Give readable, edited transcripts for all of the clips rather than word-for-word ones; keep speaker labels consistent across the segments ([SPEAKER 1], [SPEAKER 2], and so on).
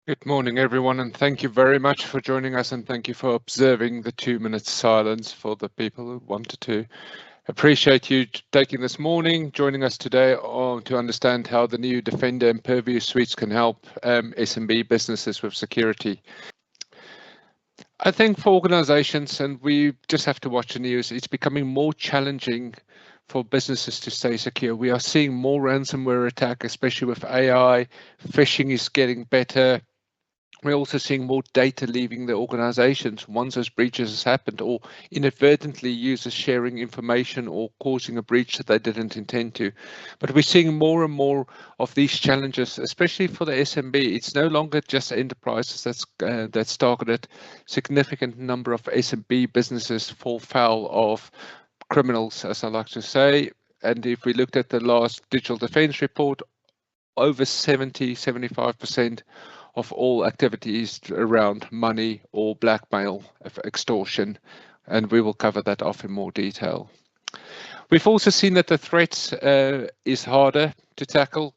[SPEAKER 1] Good morning, everyone, and thank you very much for joining us, and thank you for observing the 2 minute silence for the people who wanted to. Appreciate you taking this morning, joining us today to understand how the new Defender and Purview Suites can help SMB businesses with security. I think for organizations, and we just have to watch the news, it's becoming more challenging for businesses to stay secure. We are seeing more ransomware attack, especially with AI. Phishing is getting better. We're also seeing more data leaving the organizations once those breaches has happened, or inadvertently users sharing information or causing a breach that they didn't intend to. But we're seeing more and more of these challenges, especially for the SMB. It's no longer just enterprises that's targeted. Significant number of SMB businesses fall foul of criminals, as I like to say. And if we looked at the last digital defense report, over 75% of all activities around money or blackmail, extortion, and we will cover that off in more detail. We've also seen that the threats is harder to tackle.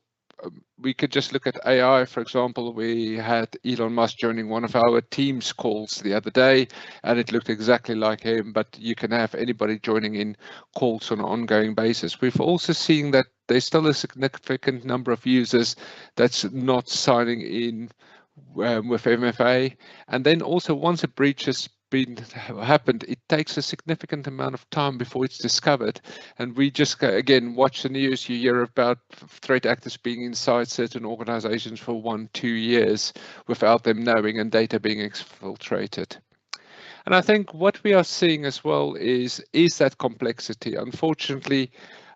[SPEAKER 1] We could just look at AI, for example. We had Elon Musk joining one of our Teams calls the other day, and it looked exactly like him, but you can have anybody joining in calls on an ongoing basis. We've also seen that there's still a significant number of users that's not signing in with MFA. And then also once a breach has happened, it takes a significant amount of time before it's discovered. And we just again watch the news. You hear about threat actors being inside certain organizations for 1-2 years without them knowing, and data being exfiltrated. And I think what we are seeing as well is that complexity. Unfortunately,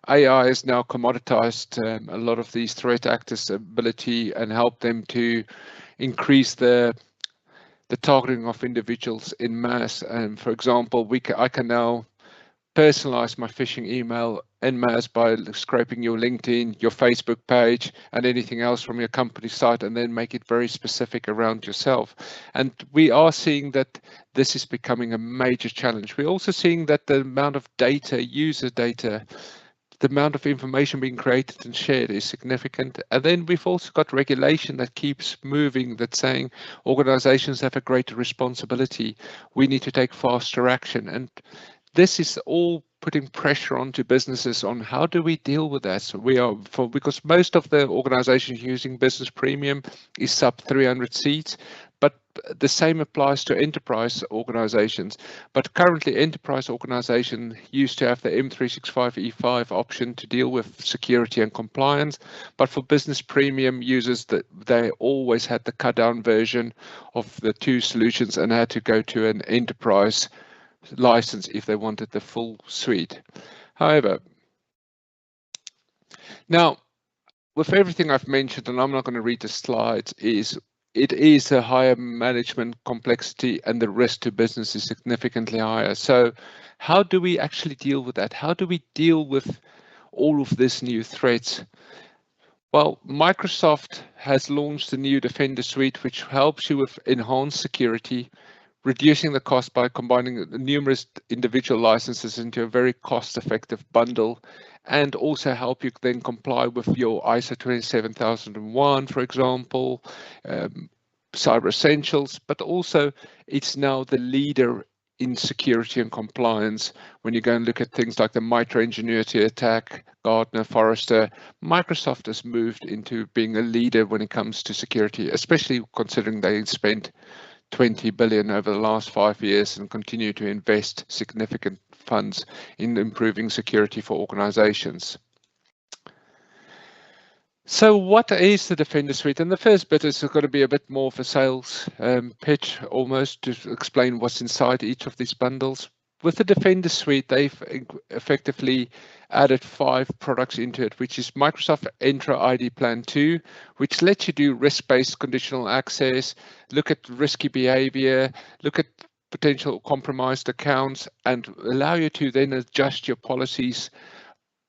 [SPEAKER 1] AI has now commoditized a lot of these threat actors' ability and help them to increase the targeting of individuals in mass. And for example, I can now personalize my phishing email en masse by scraping your LinkedIn, your Facebook page, and anything else from your company site, and then make it very specific around yourself. And we are seeing that this is becoming a major challenge. We're also seeing that the amount of data, user data, the amount of information being created and shared is significant. And then we've also got regulation that keeps moving, that's saying organizations have a greater responsibility. We need to take faster action. And this is all putting pressure onto businesses on how do we deal with that. So because most of the organizations using Business Premium is sub 300 seats, but the same applies to enterprise organizations. But currently enterprise organizations used to have the M365 E5 option to deal with security and compliance. But for Business Premium users, they always had the cut down version of the two solutions and had to go to an enterprise license if they wanted the full suite. However, now with everything I've mentioned, and I'm not going to read the slides, it is a higher management complexity and the risk to business is significantly higher. So how do we actually deal with that? How do we deal with all of this new threats? Well, Microsoft has launched the new Defender suite, which helps you with enhanced security, reducing the cost by combining numerous individual licenses into a very cost-effective bundle, and also help you then comply with your ISO 27001, for example, Cyber Essentials, but also it's now the leader in security and compliance. When you go and look at things like the Mitra Ingenuity attack, Gartner, Forrester, Microsoft has moved into being a leader when it comes to security, especially considering they spent 20 billion over the last 5 years and continue to invest significant funds in improving security for organizations. So what is the Defender Suite? And the first bit is going to be a bit more of a sales pitch almost to explain what's inside each of these bundles. With the Defender Suite, they've effectively added 5 products into it, which is Microsoft Entra ID Plan 2, which lets you do risk-based conditional access, look at risky behavior, look at potential compromised accounts, and allow you to then adjust your policies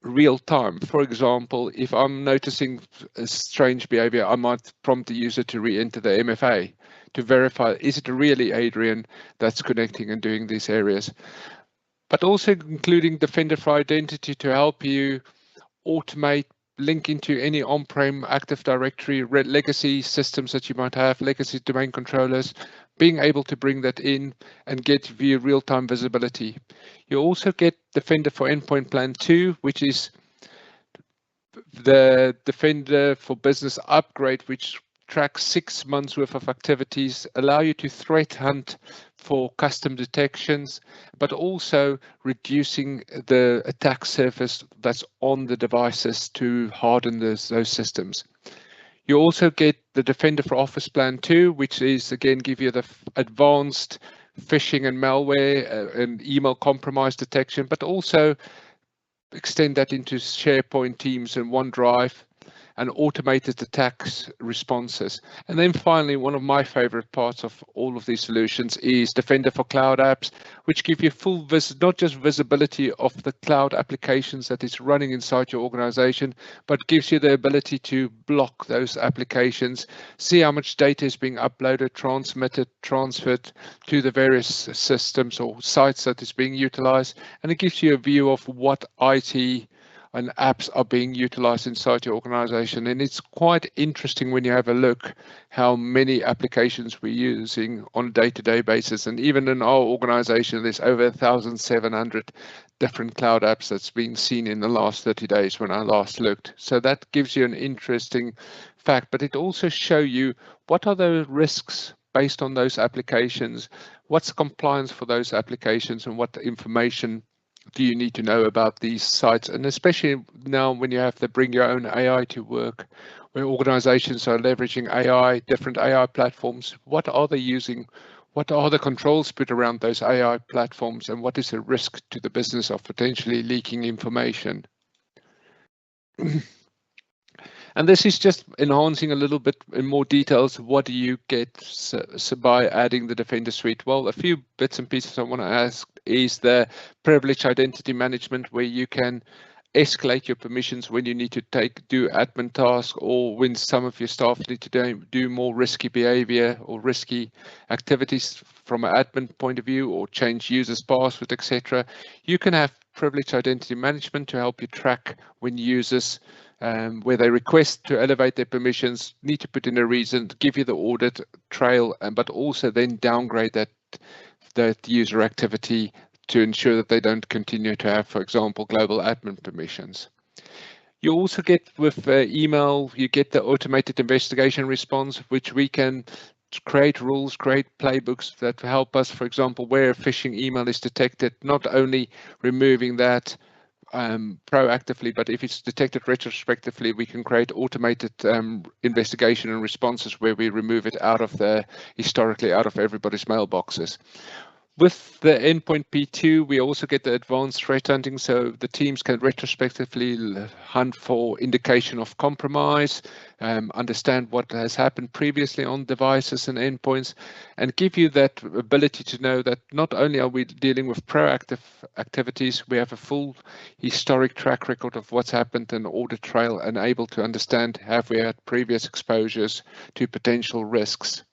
[SPEAKER 1] real time. For example, if I'm noticing a strange behavior, I might prompt the user to re-enter the MFA to verify, is it really Adrian that's connecting and doing these areas? But also including Defender for Identity to help you automate link into any on-prem Active Directory legacy systems that you might have, legacy domain controllers, being able to bring that in and get view real-time visibility. You also get Defender for Endpoint Plan 2, which is the Defender for Business upgrade, which tracks 6 months worth of activities, allow you to threat hunt for custom detections, but also reducing the attack surface that's on the devices to harden those systems. You also get the Defender for Office Plan 2, which is again give you the advanced phishing and malware and email compromise detection, but also extend that into SharePoint, Teams and OneDrive and automated attacks responses. And then finally, one of my favorite parts of all of these solutions is Defender for Cloud Apps, which give you full not just visibility of the cloud applications that is running inside your organization, but gives you the ability to block those applications, see how much data is being uploaded, transmitted, transferred to the various systems or sites that is being utilized. And it gives you a view of what IT and apps are being utilized inside your organization. And it's quite interesting when you have a look how many applications we're using on a day-to-day basis. And even in our organization, there's over 1,700 different cloud apps that's been seen in the last 30 days when I last looked. So that gives you an interesting fact, but it also shows you what are the risks based on those applications, what's the compliance for those applications, and what information do you need to know about these sites. And especially now when you have to bring your own AI to work, where organizations are leveraging AI, different AI platforms, what are they using? What are the controls put around those AI platforms? And what is the risk to the business of potentially leaking information? And this is just enhancing a little bit in more details. What do you get so by adding the Defender suite? Well, a few bits and pieces I want to ask is the privileged identity management, where you can escalate your permissions when you need to do admin tasks, or when some of your staff need to do more risky behavior or risky activities from an admin point of view, or change users' password, etc. You can have privileged identity management to help you track when users where they request to elevate their permissions, need to put in a reason, give you the audit trail, but also then downgrade that user activity to ensure that they don't continue to have, for example, global admin permissions. You also get with email, you get the automated investigation response, which we can create rules, create playbooks that help us, for example, where a phishing email is detected, not only removing that proactively, but if it's detected retrospectively, we can create automated investigation and responses where we remove it historically out of everybody's mailboxes. With the endpoint P2, we also get the advanced threat hunting, so the teams can retrospectively hunt for indication of compromise, understand what has happened previously on devices and endpoints, and give you that ability to know that not only are we dealing with proactive activities, we have a full historic track record of what's happened, an audit trail, and able to understand have we had previous exposures to potential risks.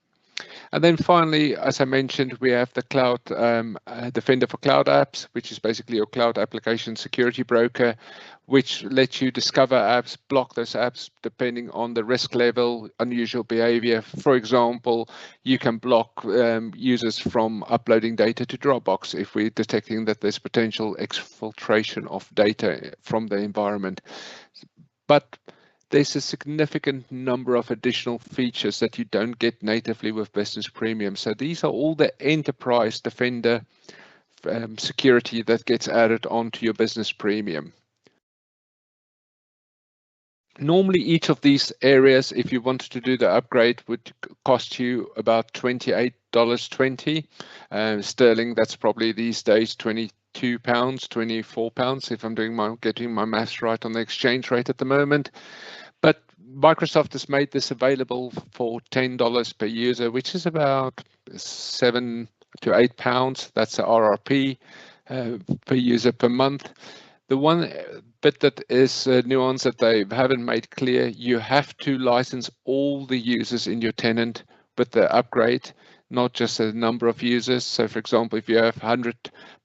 [SPEAKER 1] And then finally, as I mentioned, we have the cloud Defender for Cloud Apps, which is basically your cloud application security broker, which lets you discover apps, block those apps depending on the risk level, unusual behavior. For example, you can block users from uploading data to Dropbox if we're detecting that there's potential exfiltration of data from the environment. But there's a significant number of additional features that you don't get natively with Business Premium. So these are all the enterprise Defender security that gets added onto your Business Premium. Normally, each of these areas, if you wanted to do the upgrade, would cost you about $28.20 sterling. That's probably these days £22, £24 if I'm getting my maths right on the exchange rate at the moment. But Microsoft has made this available for $10 per user, which is about £7 to £8. That's the RRP per user per month. The one bit that is a nuance that they haven't made clear, you have to license all the users in your tenant with the upgrade, not just a number of users. So for example, if you have 100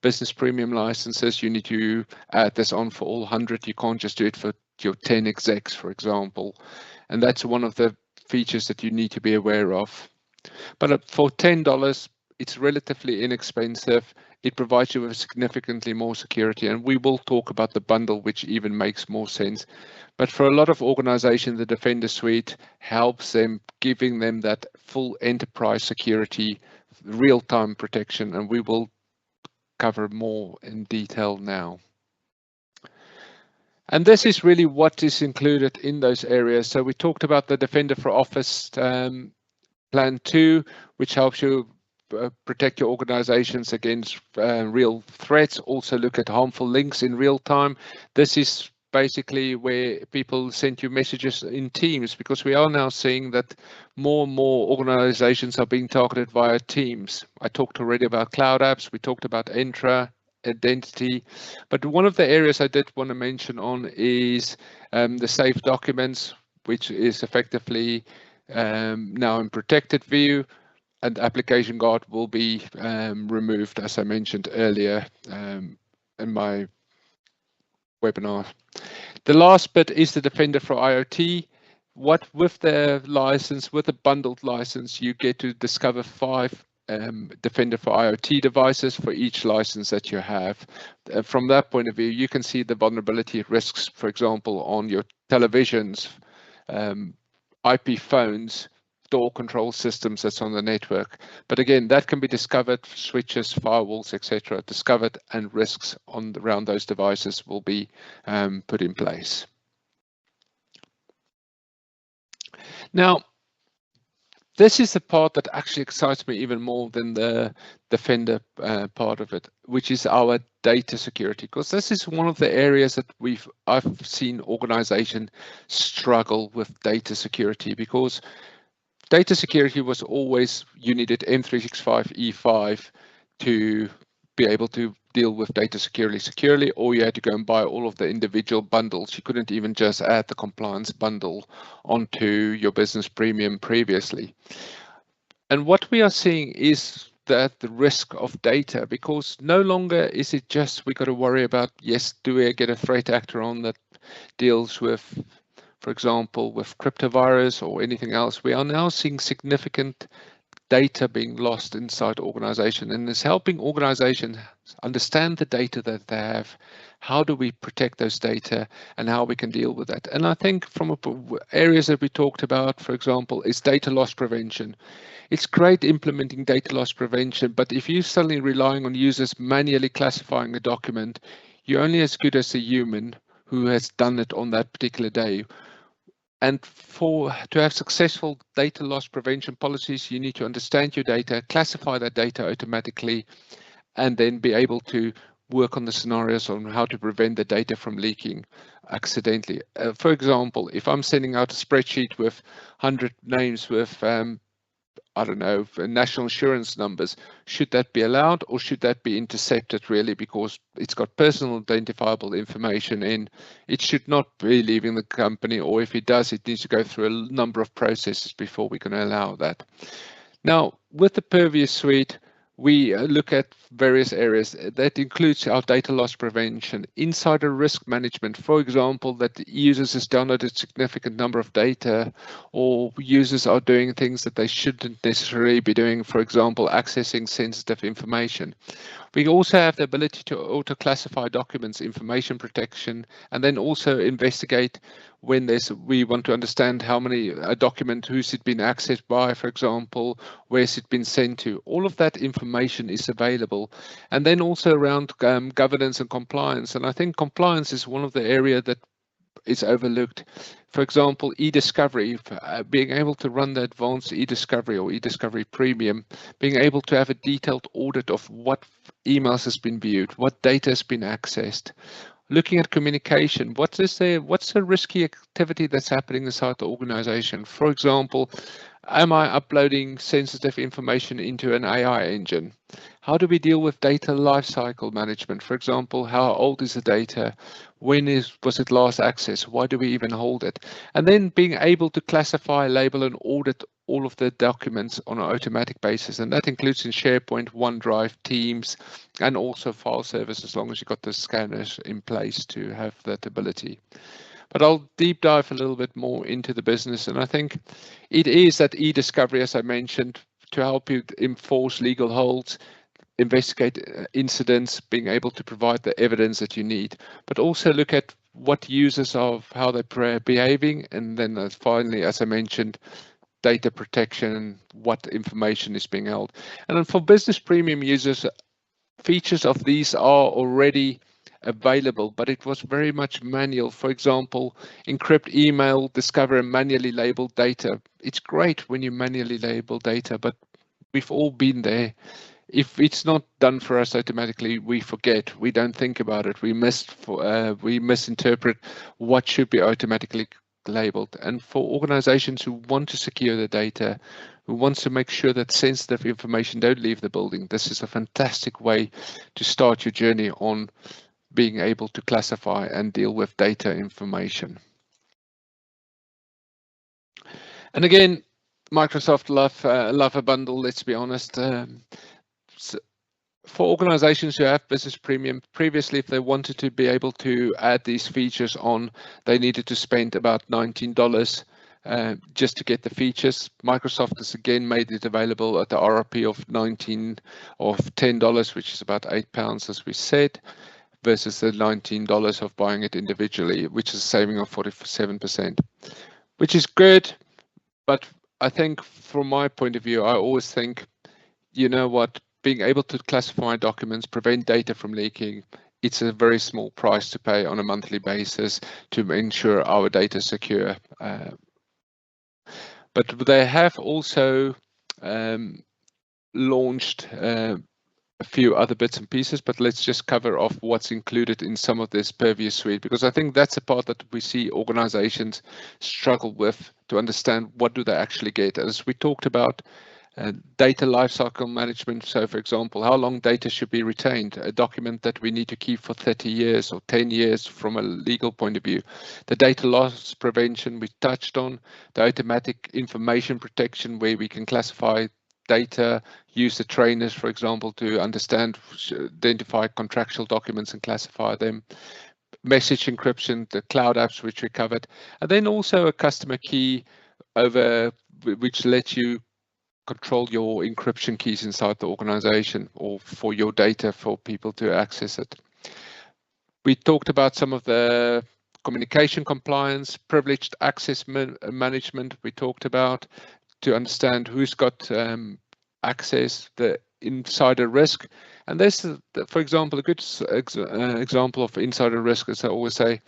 [SPEAKER 1] Business Premium licenses, you need to add this on for all 100. You can't just do it for your 10 execs, for example. And that's one of the features that you need to be aware of. But for $10, it's relatively inexpensive. It provides you with significantly more security, and we will talk about the bundle, which even makes more sense. But for a lot of organizations, the Defender Suite helps them, giving them that full enterprise security, real-time protection, and we will cover more in detail now. And this is really what is included in those areas. So we talked about the Defender for Office Plan 2, which helps you protect your organizations against real threats, also look at harmful links in real time. This is basically where people send you messages in Teams, because we are now seeing that more and more organizations are being targeted via Teams. I talked already about cloud apps, we talked about Entra, identity, but one of the areas I did want to mention on is the safe documents, which is effectively now in protected view, and application guard will be removed, as I mentioned earlier in my webinar. The last bit is the Defender for IoT. What with the license, with a bundled license, you get to discover 5 Defender for IoT devices for each license that you have. From that point of view, you can see the vulnerability risks, for example, on your televisions, IP phones, door control systems that's on the network. But again, that can be discovered, switches, firewalls, etc., discovered, and risks around those devices will be put in place. Now, this is the part that actually excites me even more than the Defender part of it, which is our data security, because this is one of the areas that I've seen organizations struggle with data security, because data security was always, you needed M365 E5 to be able to deal with data securely, or you had to go and buy all of the individual bundles. You couldn't even just add the compliance bundle onto your business premium previously. And what we are seeing is that the risk of data, because no longer is it just we got to worry about, yes, do we get a threat actor on that deals with, for example, with cryptovirus or anything else. We are now seeing significant data being lost inside organization, and it's helping organizations understand the data that they have. How do we protect those data and how we can deal with that? And I think from areas that we talked about, for example, is data loss prevention. It's great implementing data loss prevention, but if you're suddenly relying on users manually classifying a document, you're only as good as a human who has done it on that particular day. And to have successful data loss prevention policies, you need to understand your data, classify that data automatically, and then be able to work on the scenarios on how to prevent the data from leaking accidentally. For example, if I'm sending out a spreadsheet with 100 names with I don't know, national insurance numbers, should that be allowed, or should that be intercepted really, because it's got personal identifiable information in? It should not be leaving the company, or if it does, it needs to go through a number of processes before we can allow that. Now, with the Purview Suite, we look at various areas. That includes our data loss prevention, insider risk management. For example, that users has downloaded a significant number of data, or users are doing things that they shouldn't necessarily be doing, for example, accessing sensitive information. We also have the ability to auto-classify documents, information protection, and then also investigate when we want to understand how many a document, who's it been accessed by, for example, where's it been sent to. All of that information is available. And then also around governance and compliance. And I think compliance is one of the areas that is overlooked. For example, e-discovery, being able to run the advanced e-discovery or e-discovery premium, being able to have a detailed audit of what emails has been viewed, what data has been accessed. Looking at communication, what's the risky activity that's happening inside the organization? For example, am I uploading sensitive information into an AI engine? How do we deal with data lifecycle management? For example, how old is the data? When was it last accessed? Why do we even hold it? And then being able to classify, label, and audit all of the documents on an automatic basis. And that includes in SharePoint, OneDrive, Teams, and also file servers, as long as you've got the scanners in place to have that ability. But I'll deep dive a little bit more into the business. And I think it is that e-discovery, as I mentioned, to help you enforce legal holds, investigate incidents, being able to provide the evidence that you need, but also look at what users of how they're behaving. And then finally, as I mentioned, data protection, what information is being held. And then for business premium users, features of these are already available, but it was very much manual. For example, encrypt email, discover and manually label data. It's great when you manually label data, but we've all been there. If it's not done for us automatically, we forget, we don't think about it, we misinterpret what should be automatically labeled. And for organizations who want to secure the data, who wants to make sure that sensitive information don't leave the building, this is a fantastic way to start your journey on being able to classify and deal with data information. And again, Microsoft love a bundle, let's be honest. For organizations who have business premium, previously, if they wanted to be able to add these features on, they needed to spend about $19 just to get the features. Microsoft has again made it available at the RRP of $10, which is about £8, as we said, versus the $19 of buying it individually, which is a saving of 47%, which is good. But I think from my point of view, I always think, you know what, being able to classify documents, prevent data from leaking, it's a very small price to pay on a monthly basis to ensure our data is secure. But they have also launched a few other bits and pieces, but let's just cover off what's included in some of this Purview suite, because I think that's a part that we see organizations struggle with to understand what do they actually get. As we talked about, data lifecycle management. So, for example, how long data should be retained, a document that we need to keep for 30 years or 10 years from a legal point of view. The data loss prevention we touched on, the automatic information protection where we can classify data, use the trainers, for example, to identify contractual documents and classify them. Message encryption, the cloud apps which we covered, and then also a customer key over which lets you control your encryption keys inside the organization or for your data for people to access it. We talked about some of the communication compliance, privileged access management we talked about to understand who's got access, the insider risk. And this, for example, a good example of insider risk is I always say,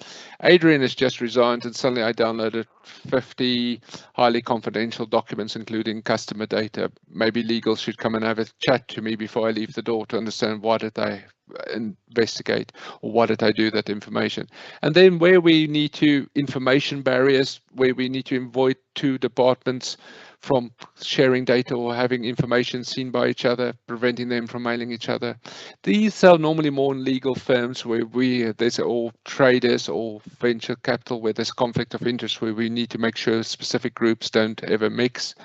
[SPEAKER 1] Adrian has just resigned and suddenly I downloaded 50 highly confidential documents, including customer data. Maybe legal should come and have a chat to me before I leave the door to understand why did I investigate or why did I do that information. And then where we need to information barriers, where we need to avoid two departments from sharing data or having information seen by each other, preventing them from mailing each other. These are normally more in legal firms where there's all traders or venture capital where there's conflict of interest, where we need to make sure specific groups don't ever mix.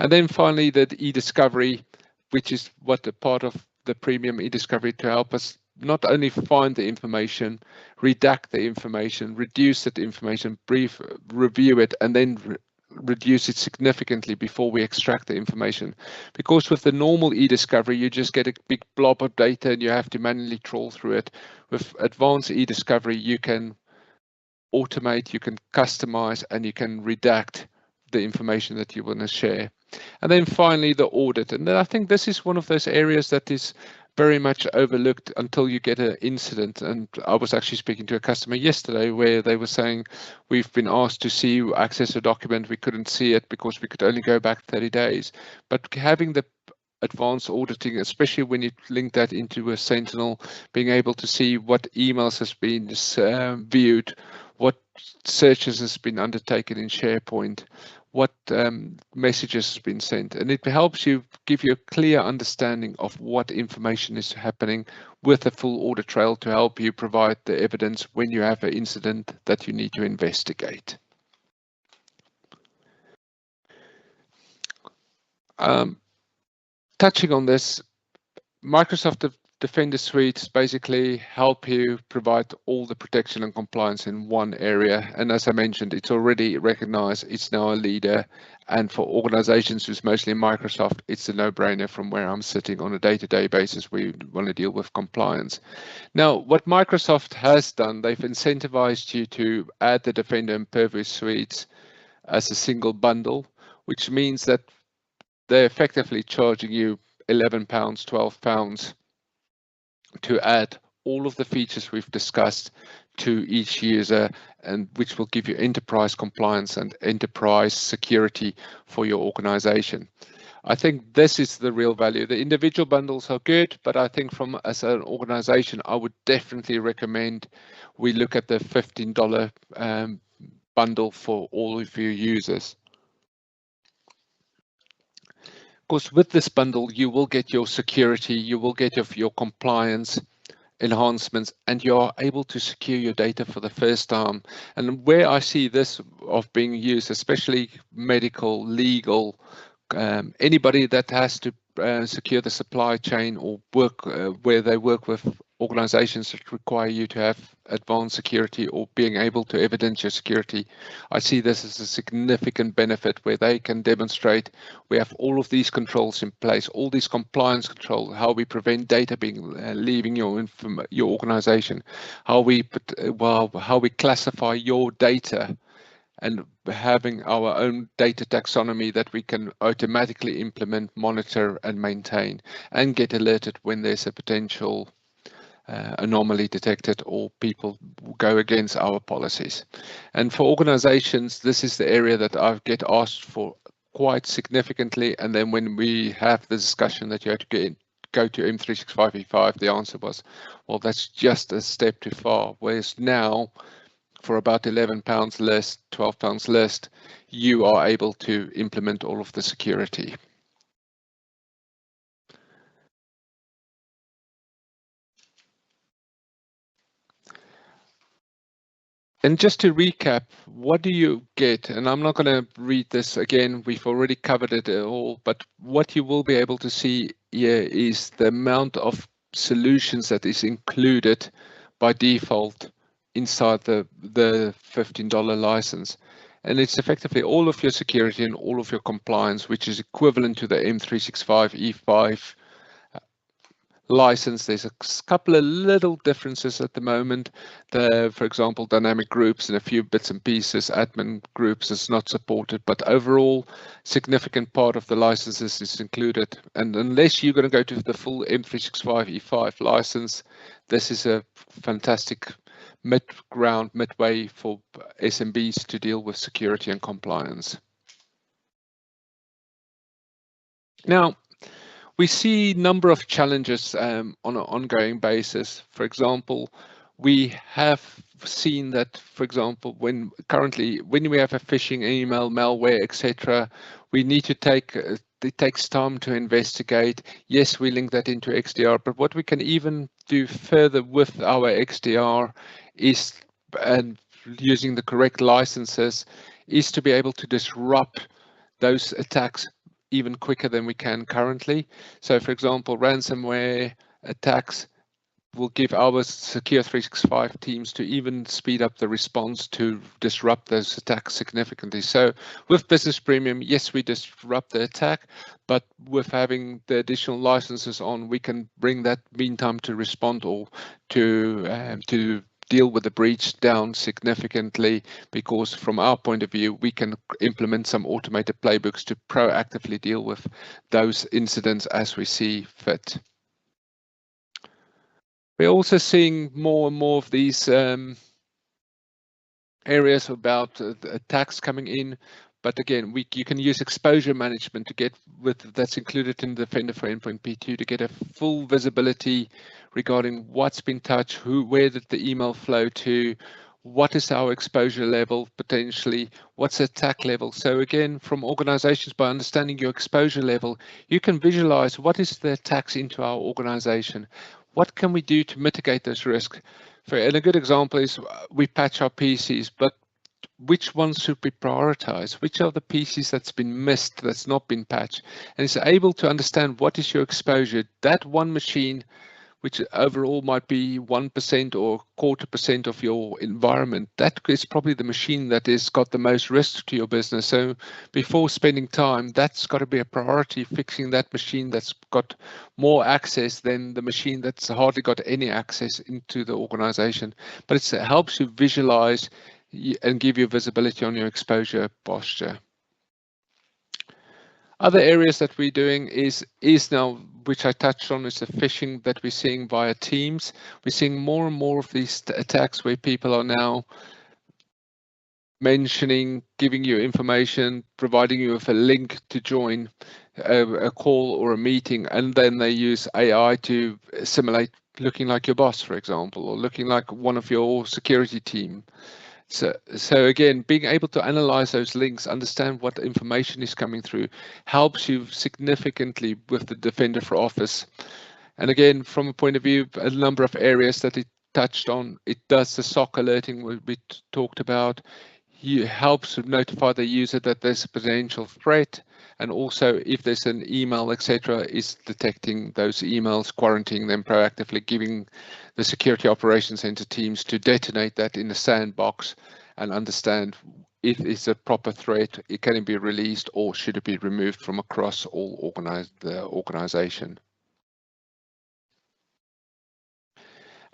[SPEAKER 1] And then finally, the e-discovery, which is what a part of the premium e-discovery to help us not only find the information, redact the information, reduce that information, review it, and then reduce it significantly before we extract the information. Because with the normal e-discovery, you just get a big blob of data and you have to manually trawl through it. With advanced e-discovery, you can automate, you can customize, and you can redact the information that you want to share. And then finally, the audit. And then I think this is one of those areas that is very much overlooked until you get an incident. And I was actually speaking to a customer yesterday where they were saying, we've been asked to see access a document, we couldn't see it because we could only go back 30 days. But having the advanced auditing, especially when you link that into a Sentinel, being able to see what emails has been viewed, what searches has been undertaken in SharePoint, what messages has been sent, and it helps you give you a clear understanding of what information is happening with a full audit trail to help you provide the evidence when you have an incident that you need to investigate. Touching on this, Microsoft Defender Suites basically help you provide all the protection and compliance in one area. And as I mentioned, it's already recognized, it's now a leader. And for organizations who's mostly Microsoft, it's a no-brainer from where I'm sitting on a day-to-day basis. We want to deal with compliance. Now, what Microsoft has done, they've incentivized you to add the Defender and Purview Suites as a single bundle, which means that they're effectively charging you £11, £12 to add all of the features we've discussed to each user, and which will give you enterprise compliance and enterprise security for your organization. I think this is the real value. The individual bundles are good, but I think as an organization, I would definitely recommend we look at the $15 bundle for all of your users. Of course, with this bundle, you will get your security, you will get your compliance enhancements, and you are able to secure your data for the first time. And where I see this of being used, especially medical, legal, anybody that has to secure the supply chain or work where they work with organizations that require you to have advanced security or being able to evidence your security, I see this as a significant benefit where they can demonstrate we have all of these controls in place, all these compliance controls, how we prevent data being leaving your organization, how we classify your data, and having our own data taxonomy that we can automatically implement, monitor and maintain, and get alerted when there's a potential anomaly detected or people go against our policies. And for organizations, this is the area that I get asked for quite significantly. And then when we have the discussion that you have to go to M365E5, the answer was, well, that's just a step too far. Whereas now, for about £11 less, £12 less, you are able to implement all of the security. And just to recap, what do you get? And I'm not going to read this again. We've already covered it all, but what you will be able to see here is the amount of solutions that is included by default inside the $15 license. And it's effectively all of your security and all of your compliance, which is equivalent to the M365E5 license. There's a couple of little differences at the moment. For example, dynamic groups and a few bits and pieces, admin groups is not supported, but overall, significant part of the licenses is included. And unless you're going to go to the full M365E5 license, this is a fantastic midway for SMBs to deal with security and compliance. Now, we see a number of challenges on an ongoing basis. For example, we have seen that, for example, when we have a phishing email, malware, etc., we need to it takes time to investigate. Yes, we link that into XDR, but what we can even do further with our XDR is, and using the correct licenses, is to be able to disrupt those attacks even quicker than we can currently. So, for example, ransomware attacks will give our Secure 365 teams to even speed up the response to disrupt those attacks significantly. So with Business Premium, yes, we disrupt the attack, but with having the additional licenses on, we can bring that mean time to respond or to deal with the breach down significantly, because from our point of view, we can implement some automated playbooks to proactively deal with those incidents as we see fit. We're also seeing more and more of these areas about attacks coming in. But again, you can use exposure management to get that's included in the Defender for Endpoint P2 to get a full visibility regarding what's been touched, where did the email flow to, what is our exposure level potentially, what's the attack level. So again, from organizations, by understanding your exposure level, you can visualize what is the attacks into our organization. What can we do to mitigate those risks? And a good example is we patch our PCs, but which ones should we prioritize? Which are the PCs that's been missed, that's not been patched? And it's able to understand what is your exposure. That one machine which overall might be 1% or 0.25% of your environment, that is probably the machine that has got the most risk to your business. So before spending time, that's got to be a priority, fixing that machine that's got more access than the machine that's hardly got any access into the organization. But it helps you visualize and give you visibility on your exposure posture. Other areas that we're doing is now, which I touched on, is the phishing that we're seeing via Teams. We're seeing more and more of these attacks where people are now mentioning, giving you information, providing you with a link to join a call or a meeting, and then they use AI to simulate looking like your boss, for example, or looking like one of your security team. So again, being able to analyze those links, understand what information is coming through, helps you significantly with the Defender for Office. And again, from a point of view, a number of areas that it touched on, it does the SOC alerting we talked about. It helps notify the user that there's a potential threat, and also if there's an email, etc., is detecting those emails, quarantining them proactively, giving the security operations center teams to detonate that in a sandbox and understand if it's a proper threat, it can be released or should it be removed from across all the organization.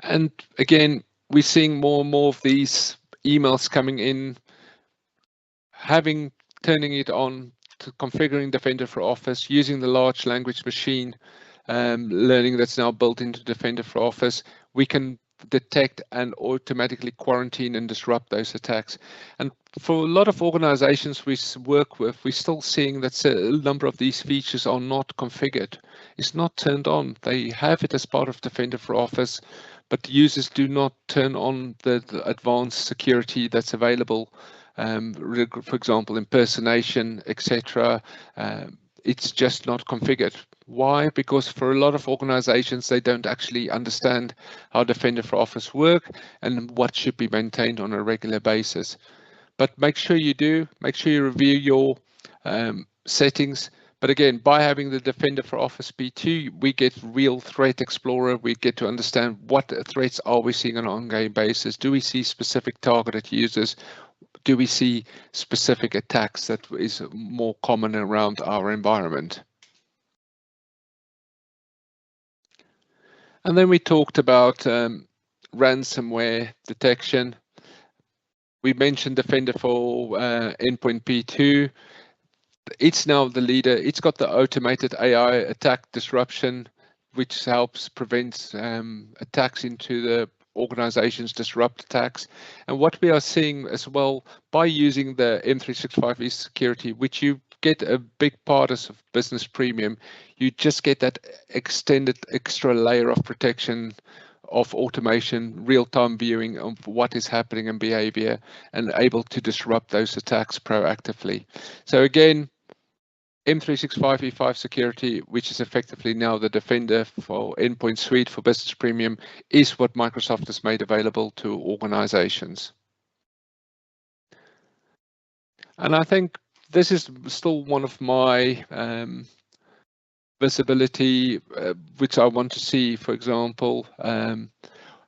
[SPEAKER 1] And again, we're seeing more and more of these emails coming in, turning it on to configuring Defender for Office, using the large language machine learning that's now built into Defender for Office, we can detect and automatically quarantine and disrupt those attacks. And for a lot of organizations we work with, we're still seeing that a number of these features are not configured. It's not turned on. They have it as part of Defender for Office, but users do not turn on the advanced security that's available. For example, impersonation, etc. It's just not configured. Why? Because for a lot of organizations, they don't actually understand how Defender for Office work and what should be maintained on a regular basis. But make sure you do, make sure you review your settings. But again, by having the Defender for Office B2, we get real threat explorer. We get to understand what threats are we seeing on an ongoing basis. Do we see specific targeted users? Do we see specific attacks that is more common around our environment? And then we talked about ransomware detection. We mentioned Defender for Endpoint P2. It's now the leader. It's got the automated AI attack disruption, which helps prevent attacks into the organizations, disrupt attacks. And what we are seeing as well, by using the M365 security, which you get a big part of Business Premium, you just get that extended extra layer of protection, of automation, real-time viewing of what is happening in behavior, and able to disrupt those attacks proactively. So again, M365 E5 security, which is effectively now the Defender for Endpoint Suite for Business Premium, is what Microsoft has made available to organizations. And I think this is still one of my visibility, which I want to see, for example,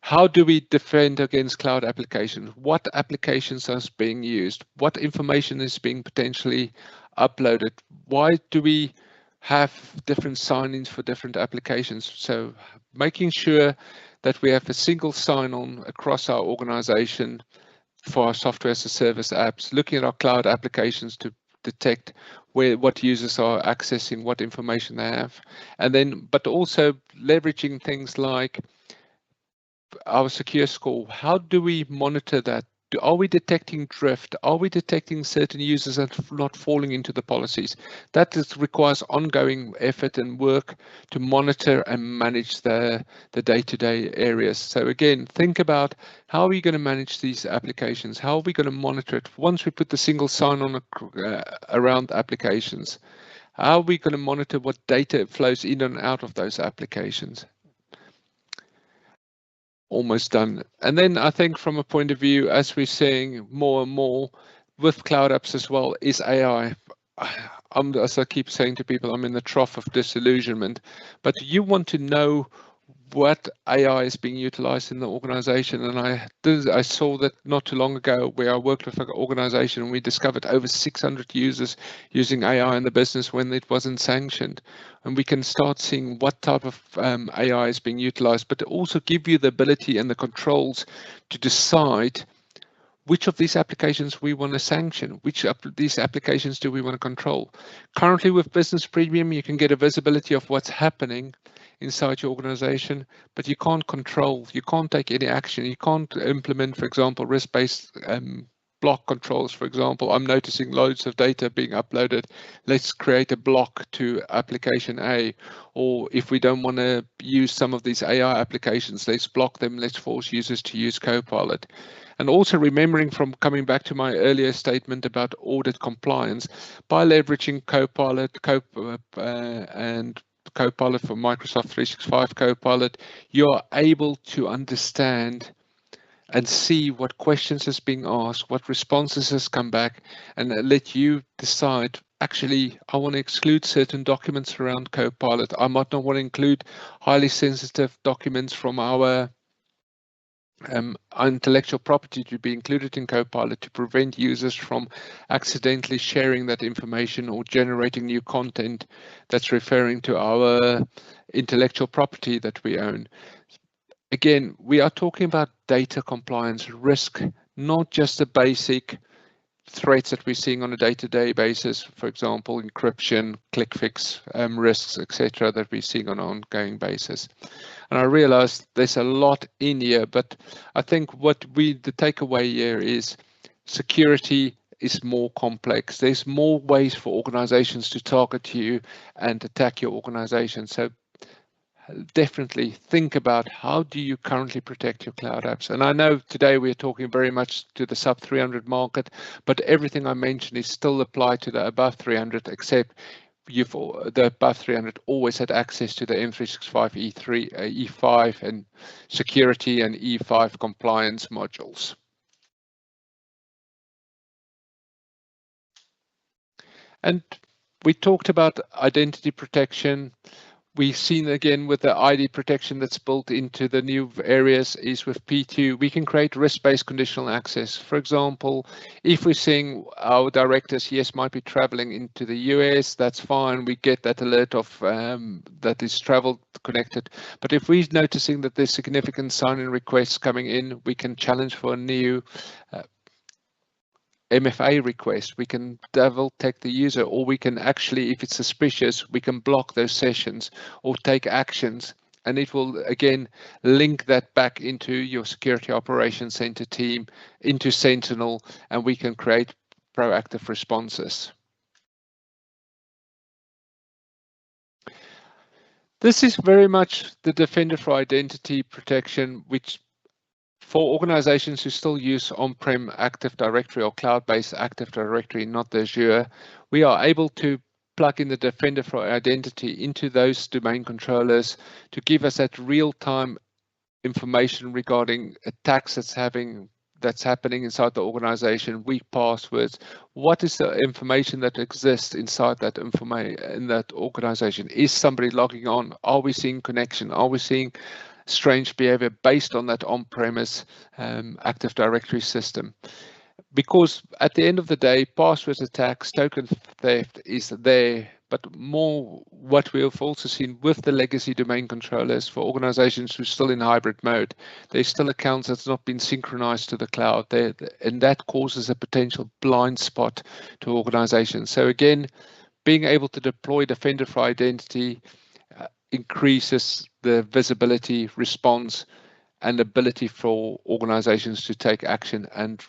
[SPEAKER 1] how do we defend against cloud applications? What applications are being used? What information is being potentially uploaded? Why do we have different sign-ins for different applications? So making sure that we have a single sign-on across our organization for our software as a service apps, looking at our cloud applications to detect what users are accessing, what information they have, and then but also leveraging things like our secure score. How do we monitor that? Are we detecting drift? Are we detecting certain users that are not falling into the policies? That requires ongoing effort and work to monitor and manage the day-to-day areas. So again, think about how are we going to manage these applications? How are we going to monitor it? Once we put the single sign-on around applications, how are we going to monitor what data flows in and out of those applications? Almost done. And then I think from a point of view, as we're seeing more and more with cloud apps as well, is AI. As I keep saying to people, I'm in the trough of disillusionment, but you want to know what AI is being utilized in the organization. And I saw that not too long ago where I worked with an organization and we discovered over 600 users using AI in the business when it wasn't sanctioned. And we can start seeing what type of AI is being utilized, but also give you the ability and the controls to decide which of these applications we want to sanction, which of these applications do we want to control. Currently with Business Premium, you can get a visibility of what's happening inside your organization, but you can't control, you can't take any action, you can't implement, for example, risk-based block controls. For example, I'm noticing loads of data being uploaded. Let's create a block to application A. Or if we don't want to use some of these AI applications, let's block them, let's force users to use Copilot. And also remembering from coming back to my earlier statement about audit compliance, by leveraging Copilot and Copilot for Microsoft 365 Copilot, you're able to understand and see what questions is being asked, what responses has come back, and let you decide, actually, I want to exclude certain documents around Copilot. I might not want to include highly sensitive documents from our intellectual property to be included in Copilot to prevent users from accidentally sharing that information or generating new content that's referring to our intellectual property that we own. Again, we are talking about data compliance risk, not just the basic threats that we're seeing on a day-to-day basis, for example, encryption, click fix risks, etc., that we're seeing on an ongoing basis. And I realize there's a lot in here, but I think the takeaway here is security is more complex. There's more ways for organizations to target you and attack your organization. So definitely think about how do you currently protect your cloud apps. And I know today we're talking very much to the sub 300 market, but everything I mentioned is still applied to the above 300, except the above 300 always had access to the M365 E3, E5 and security and E5 compliance modules. And we talked about identity protection. We've seen again with the ID protection that's built into the new areas is with P2, we can create risk-based conditional access. For example, if we're seeing our directors, yes, might be traveling into the US, that's fine. We get that alert of that is travel connected. But if we're noticing that there's significant sign-in requests coming in, we can challenge for a new MFA request. We can double take the user, or we can actually, if it's suspicious, we can block those sessions or take actions, and it will again link that back into your security operations center team, into Sentinel, and we can create proactive responses. This is very much the Defender for Identity Protection, which for organizations who still use on-prem Active Directory or cloud-based Active Directory, not the Azure, we are able to plug in the Defender for Identity into those domain controllers to give us that real-time information regarding attacks that's happening inside the organization, weak passwords. What is the information that exists inside that in that organization? Is somebody logging on? Are we seeing connection? Are we seeing strange behavior based on that on-premise Active Directory system? Because at the end of the day, password attacks, token theft is there, but more what we have also seen with the legacy domain controllers for organizations who are still in hybrid mode, there's still accounts that's not been synchronized to the cloud there, and that causes a potential blind spot to organizations. So again, being able to deploy Defender for Identity increases the visibility, response, and ability for organizations to take action and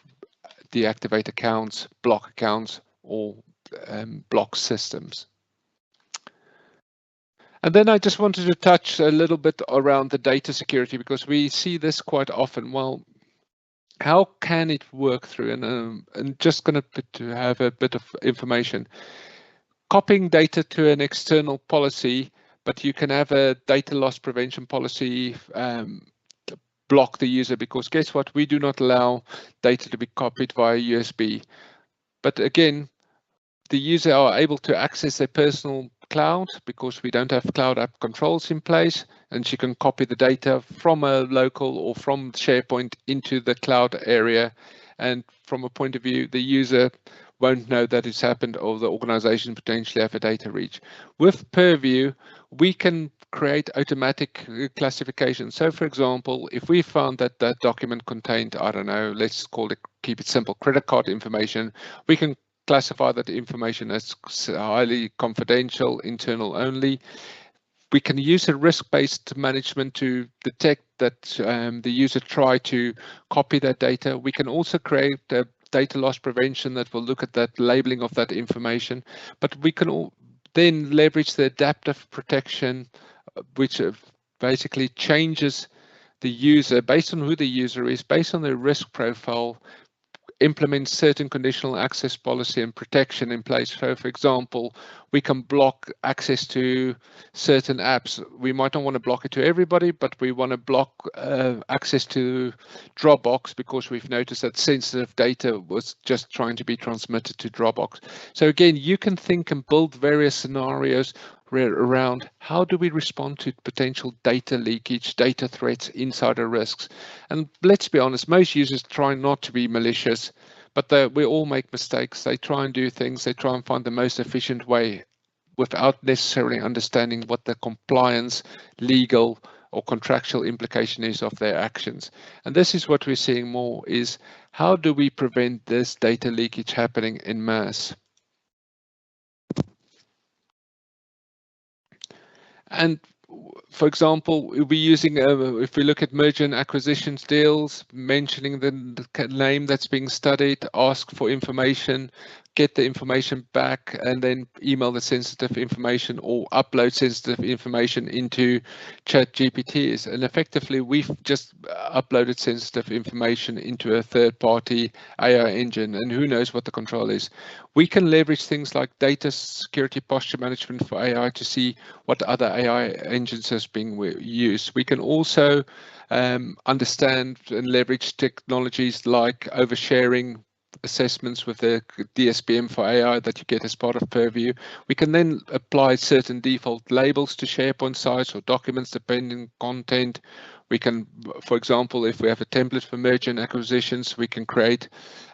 [SPEAKER 1] deactivate accounts, block accounts, or block systems. And then I just wanted to touch a little bit around the data security, because we see this quite often. Well, how can it work through? And just going to have a bit of information. Copying data to an external policy, but you can have a data loss prevention policy block the user, because guess what? We do not allow data to be copied via USB. But again, the user are able to access their personal cloud because we don't have cloud app controls in place, and she can copy the data from a local or from SharePoint into the cloud area. And from a point of view, the user won't know that it's happened, or the organization potentially have a data reach. With Purview, we can create automatic classification. So for example, if we found that that document contained, I don't know, let's call it, keep it simple, credit card information, we can classify that information as highly confidential, internal only. We can use a risk-based management to detect that the user try to copy that data. We can also create a data loss prevention that will look at that labeling of that information, but we can then leverage the adaptive protection, which basically changes the user based on who the user is, based on their risk profile, implement certain conditional access policy and protection in place. So for example, we can block access to certain apps. We might not want to block it to everybody, but we want to block access to Dropbox because we've noticed that sensitive data was just trying to be transmitted to Dropbox. So again, you can think and build various scenarios around how do we respond to potential data leakage, data threats, insider risks. And let's be honest, most users try not to be malicious, but we all make mistakes. They try and do things, they try and find the most efficient way without necessarily understanding what the compliance, legal or contractual implication is of their actions. And this is what we're seeing more, is how do we prevent this data leakage happening en masse? And for example, we'll be using, if we look at merger and acquisitions deals, mentioning the name that's being studied, ask for information, get the information back, and then email the sensitive information or upload sensitive information into ChatGPT. And effectively, we've just uploaded sensitive information into a third-party AI engine, and who knows what the control is. We can leverage things like data security posture management for AI to see what other AI engines is being used. We can also understand and leverage technologies like oversharing assessments with the DSPM for AI that you get as part of Purview. We can then apply certain default labels to SharePoint sites or documents depending on content. We can, for example, if we have a template for merger and acquisitions, we can create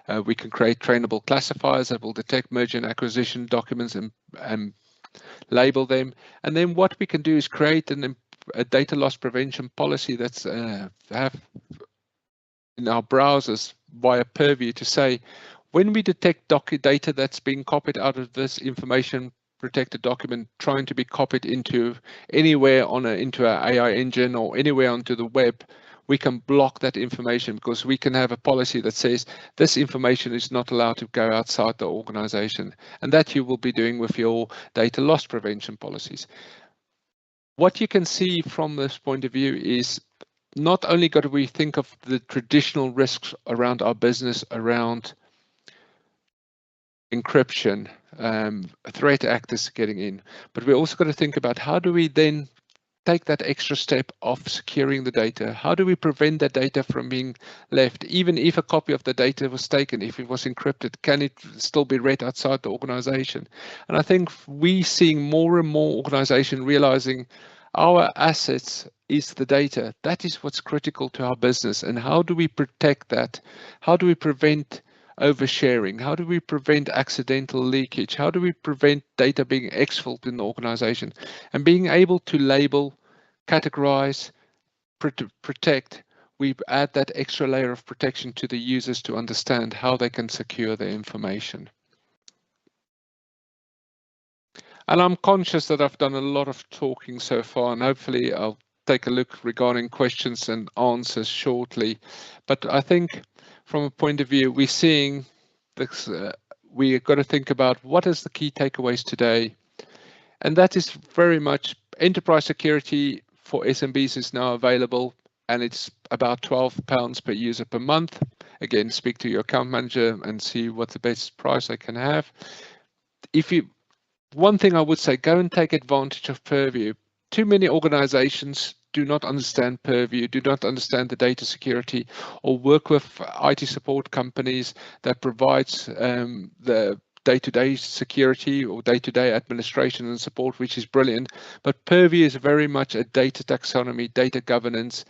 [SPEAKER 1] trainable classifiers that will detect merger and acquisition documents and label them. And then what we can do is create a data loss prevention policy that's have in our browsers via Purview to say, when we detect data that's being copied out of this information protected document trying to be copied into anywhere into our AI engine or anywhere onto the web, we can block that information because we can have a policy that says this information is not allowed to go outside the organization, and that you will be doing with your data loss prevention policies. What you can see from this point of view is not only got to we think of the traditional risks around our business, around encryption, threat actors getting in, but we also got to think about how do we then take that extra step of securing the data? How do we prevent that data from being left? Even if a copy of the data was taken, if it was encrypted, can it still be read outside the organization? And I think we seeing more and more organization realizing our assets is the data. That is what's critical to our business. And how do we protect that? How do we prevent oversharing? How do we prevent accidental leakage? How do we prevent data being exfilled in the organization? And being able to label, categorize, protect, we add that extra layer of protection to the users to understand how they can secure their information. And I'm conscious that I've done a lot of talking so far, and hopefully I'll take a look regarding questions and answers shortly. But I think from a point of view, we're seeing this, we've got to think about what is the key takeaways today. And that is very much enterprise security for SMBs is now available, and it's about £12 per user per month. Again, speak to your account manager and see what the best price I can have. One thing I would say, go and take advantage of Purview. Too many organizations do not understand Purview, do not understand the data security, or work with IT support companies that provides the day-to-day security or day-to-day administration and support, which is brilliant. But Purview is very much a data taxonomy, data governance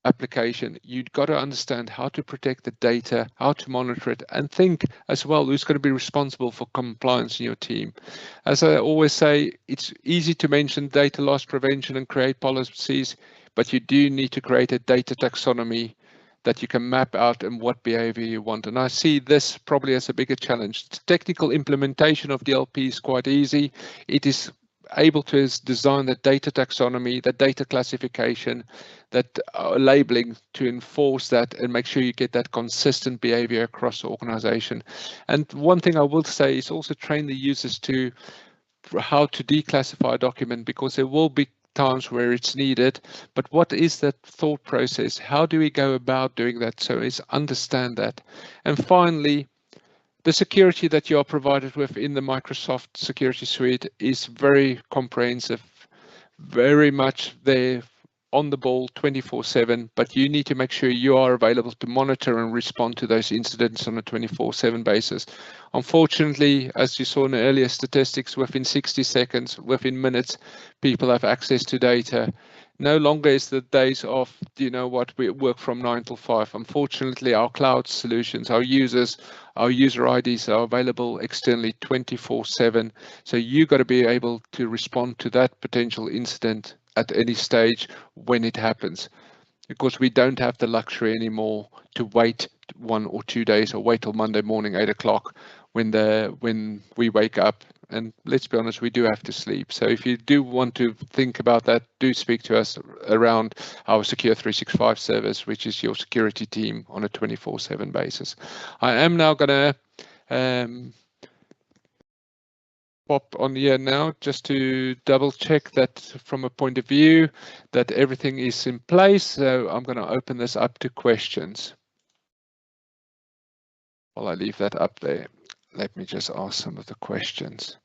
[SPEAKER 1] application. You've got to understand how to protect the data, how to monitor it, and think as well who's going to be responsible for compliance in your team. As I always say, it's easy to mention data loss prevention and create policies, but you do need to create a data taxonomy that you can map out and what behavior you want. And I see this probably as a bigger challenge. The technical implementation of DLP is quite easy. It is able to design the data taxonomy, the data classification, that labeling to enforce that and make sure you get that consistent behavior across the organization. And one thing I will say is also train the users to how to declassify a document, because there will be times where it's needed, but what is that thought process? How do we go about doing that? So is understand that. And finally, the security that you are provided with in the Microsoft Security Suite is very comprehensive, very much there on the ball 24/7, but you need to make sure you are available to monitor and respond to those incidents on a 24/7 basis. Unfortunately, as you saw in the earlier statistics, within 60 seconds, within minutes, people have access to data. No longer is the days of, you know what, we work from 9 till 5. Unfortunately, our cloud solutions, our users, our user IDs are available externally 24/7. So you got to be able to respond to that potential incident at any stage when it happens, because we don't have the luxury anymore to wait 1 or 2 days or wait till Monday morning 8 o'clock when we wake up. And let's be honest, we do have to sleep. So if you do want to think about that, do speak to us around our Secure 365 service, which is your security team on a 24/7 basis. I am now going to pop on here now just to double check that from a point of view that everything is in place. So I'm going to open this up to questions. While I leave that up there, let me just ask some of the questions.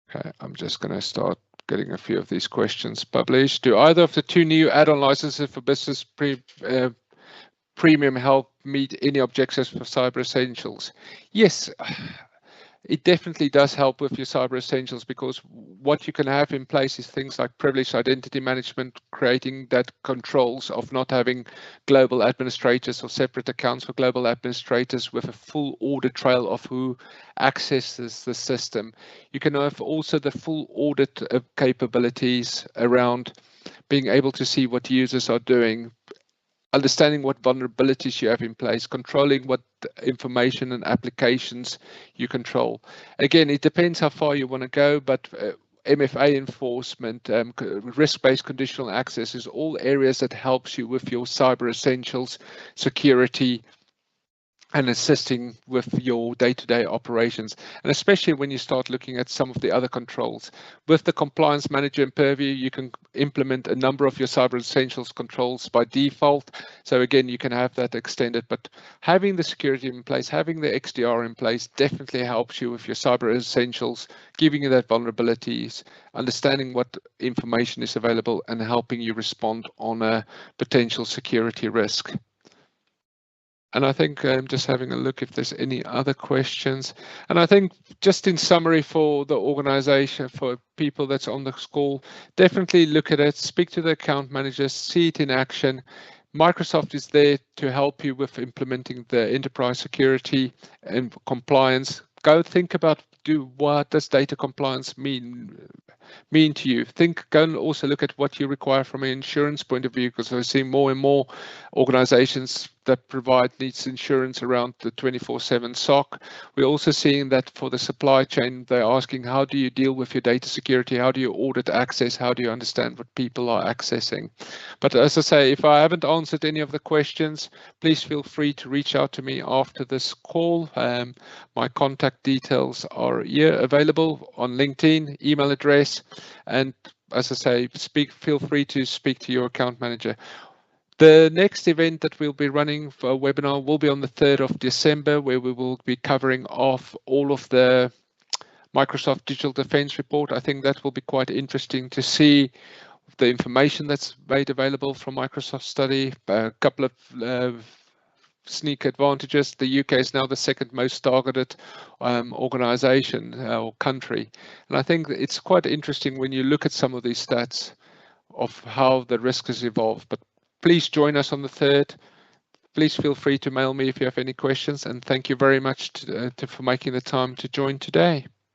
[SPEAKER 1] Okay, I'm just going to start getting a few of these questions published. Do either of the 2 new add-on licenses for business premium help meet any objectives for Cyber Essentials? Yes, it definitely does help with your Cyber Essentials, because what you can have in place is things like privileged identity management, creating that controls of not having global administrators or separate accounts for global administrators with a full audit trail of who accesses the system. You can have also the full audit capabilities around being able to see what users are doing, understanding what vulnerabilities you have in place, controlling what information and applications you control. Again, it depends how far you want to go, but MFA enforcement, risk-based conditional access is all areas that helps you with your Cyber Essentials security and assisting with your day-to-day operations. And especially when you start looking at some of the other controls. With the Compliance Manager in Purview, you can implement a number of your Cyber Essentials controls by default. So again, you can have that extended, but having the security in place, having the XDR in place definitely helps you with your Cyber Essentials, giving you that vulnerabilities, understanding what information is available, and helping you respond on a potential security risk. And I think I'm just having a look if there's any other questions. And I think just in summary for the organization, for people that's on the call, definitely look at it, speak to the account managers, see it in action. Microsoft is there to help you with implementing the enterprise security and compliance. Go think about what does data compliance mean to you. Go and also look at what you require from an insurance point of view, because we're seeing more and more organizations that provide needs insurance around the 24/7 SOC. We're also seeing that for the supply chain, they're asking, how do you deal with your data security? How do you audit access? How do you understand what people are accessing? But as I say, if I haven't answered any of the questions, please feel free to reach out to me after this call. My contact details are here available on LinkedIn, email address, and as I say, feel free to speak to your account manager. The next event that we'll be running for a webinar will be on the 3rd of December, where we will be covering off all of the Microsoft Digital Defense Report. I think that will be quite interesting to see the information that's made available from Microsoft study. A couple of sneak advantages. The UK is now the second most targeted organization or country. And I think it's quite interesting when you look at some of these stats of how the risk has evolved. But please join us on the 3rd. Please feel free to mail me if you have any questions. And thank you very much for making the time to join today.